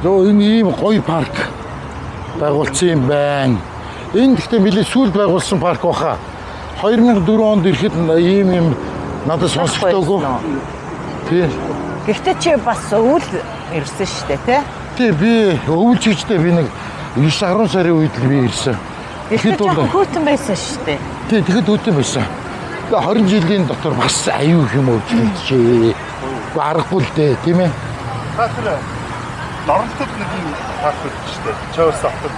Зөө энэ ийм гоё парк байгуулсан юм байна. Энэ гэхдээ нэлээд сүүлд байгуулсан парк баха. 2004 онд ирэхэд ийм надад сонсогдоогүй. Тий. Гэхдээ чи бас өвөл ирсэн шүү дээ, тий? Тий, би өвөл чигчтэй би нэг 9-10 сарын үед л би ирсэн. Тэгэхэд хөтөн байсан шүү дээ. Тий, тэгэхэд хөтөн байсан. 20 жилийн дотор бас аюу их юм өвчлөлтжээ. Аргагүй л дээ, тийм ээ. Хатра Дорнотод нэг юм парк байдаг шүү дээ. Чоос автод.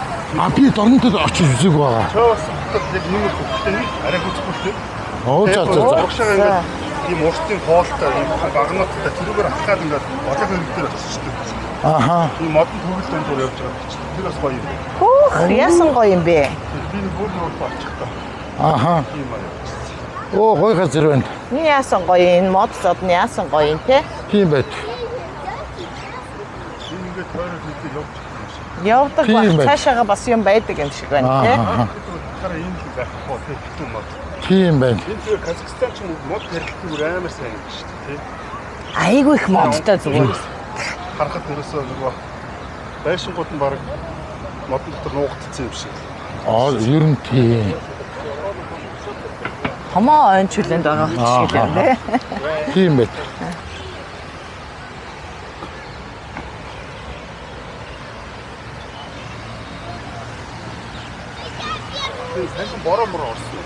Би Дорнотод очиж үзег байгаа. Чоос автод яг нэг хөвгтэй нэг арай хүчтэй. Оо за. Урагшаа ингээд ийм уртын хоолтой ийм багнуудтай тэрүүгээр ахаад ингээд болоо хөвгтөр очиж шүү дээ. Аха. Тийм модон төгөл дөндөр явж байгаа чинь. Тэр бас гоё юм. Хөөх, яасан гоё юм бэ? Би нэг бүр руу очих та. Аха. Тийм аа. Оо, гоё газар байна. Энэ яасан гоё энэ мод зодны яасан гоё юм те? Тийм байт. Ингээд тойрол хийх явж байгаа юм шиг. Явдаг баг цаашаага бас юм байдаг юм шиг байна те? Хараа ийм л байхгүй те битүү мод. Тийм байна. Энэ зүгээр Казахстан ч мод хэрэглэх амар сайн юм шүү дээ. Айгүй их модтой зүгээр. Харахад ерөөсөө нөгөө байшингууд нь баг модон дотор нуугдсан юм шиг. Ер нь тийм. Хамаа онцлонд байгаа шиг юм тий. Тийм байт. Сайн бороо орсон.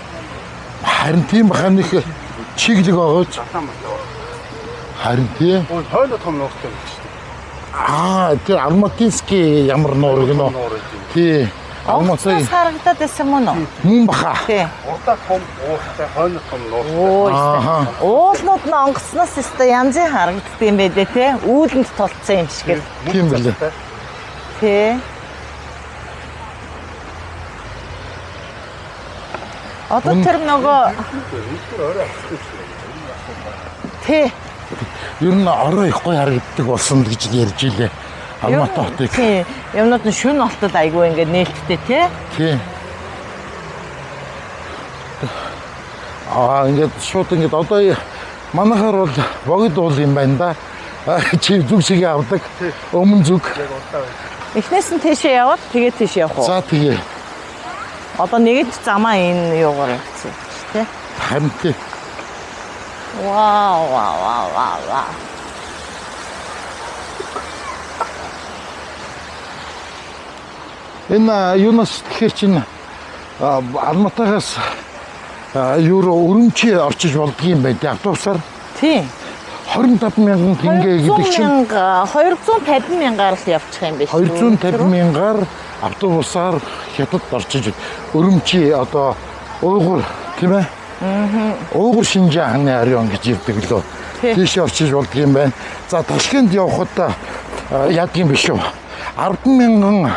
Харин тийм бахан их чиглэг байгаач. Харин тийм. Ой, хойно том нууртай юм шүү дээ. Тэр Алматинский ямар нуур гэнэ. Тий. Алматинский харагдаад байсан мөн үү? Мөн баха. Тий. Урдаа том ууртай, хойно том нууртай. Оо. Уулнууд нь онгоцноос өстө янзын харагддаг юм бэ те? Үүлэнд толцсон юм шиг. Тийм билээ. Тий. Одоо тэр нөгөө тий. Ер нь орой их гоё харагддаг болсон л гэж ярьж илээ. Алматы хотыг. Тий. Юмнууд нь шүн олтод айгүй ингээд нээлттэй тий. Тий. Ингээд шууд ингээд одоо манайхаар бол богд уул юм байна да. Чи зүг шиг авдаг. Өмнө зүг. Эхнээс нь тийшээ яваад тэгээд тийш явах уу? За тэгээ. Одоо нэгэнт замаа энэ юугаар явчихсан тий. Харин тий. Вау. Энэ юунаас тэгэхээр чинь Алматагаас өрөмчөө орчиж болдгийм байт автобусаар. Тий. 25,000 тенге гэдэг чинь 250 мянгаар л явчих юм биш үү? 250 мянгаар автобусаар хятад орчиж өрөмчий одоо уугур тийм ээ? Уугур Шинжааны район гэж ирдэг лөө. Тийш орчиж болдгийм байна. За Ташкент явхад яг юм биш үү? 10,000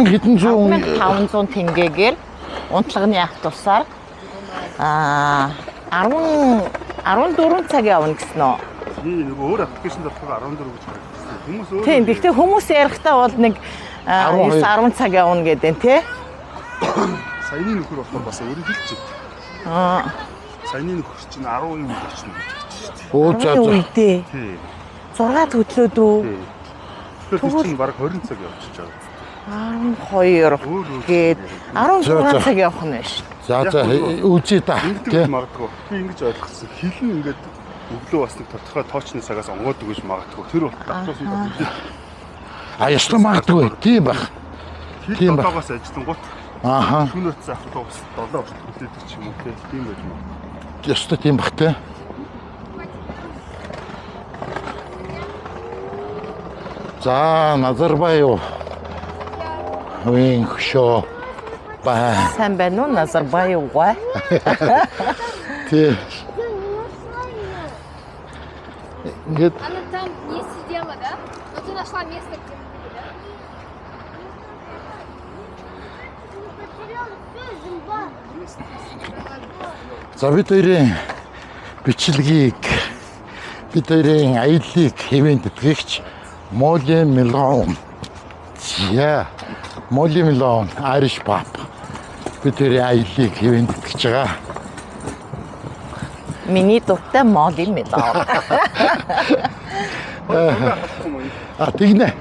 хэдэн зуун 500 тенгэгээр унтлагын автобусаар 14 цаг явна гэсэн үү? Би нөгөө өөр аппликейшн дотлого 14 гэж харагдсан. Хүмүүс өөр. Тийм. Гэхдээ хүмүүс ярихдаа бол нэг 10 цаг явна гэдэг тий. Саяны нөхөр болохоор бас өөрөө хэлчих. Саяны нөхөр чинь 10 юм болчихно гэж хэлж шүү дээ. Оо за. Тий. 6 төдлөөд үү? Тэгэхээр чинь баг 20 цаг явчихж байгаа. 12 гээд 16 цаг явах нь байна шүү. За үзье та. Тэгж магадгүй. Би ингэж ойлгосон. Хилэн ингээд өглөө бас нэг тодорхой тоочны цагаас онгоодог гэж магадгүй. Тэр бол автобусны төлөв. Ястаа магадгүй. Тийм баг. Тийм баг. Долоогоос ажиллангууд. Аха. Шөнөц автобус 7 хүртэлдэг ч юм уу тийм байж магадгүй. Ястаа тийм баг те. За Назарбаев Вин шо ба. Сайн байна уу Назарбаев гоо? Тий. Ингээд Она там не сидела, да? Но ты нашла место, где мы были, да? за бид хоёрын бичлэгийг бид хоёрын аяллыг хэвэн тэтгэгч Молли Мелон. Яа. Молли Мелон Irish pub. Бид хоёрын аяллыг хэвэн тэтгэж байгаа. Миний дуртай Молли Мелон. Тэгнэ.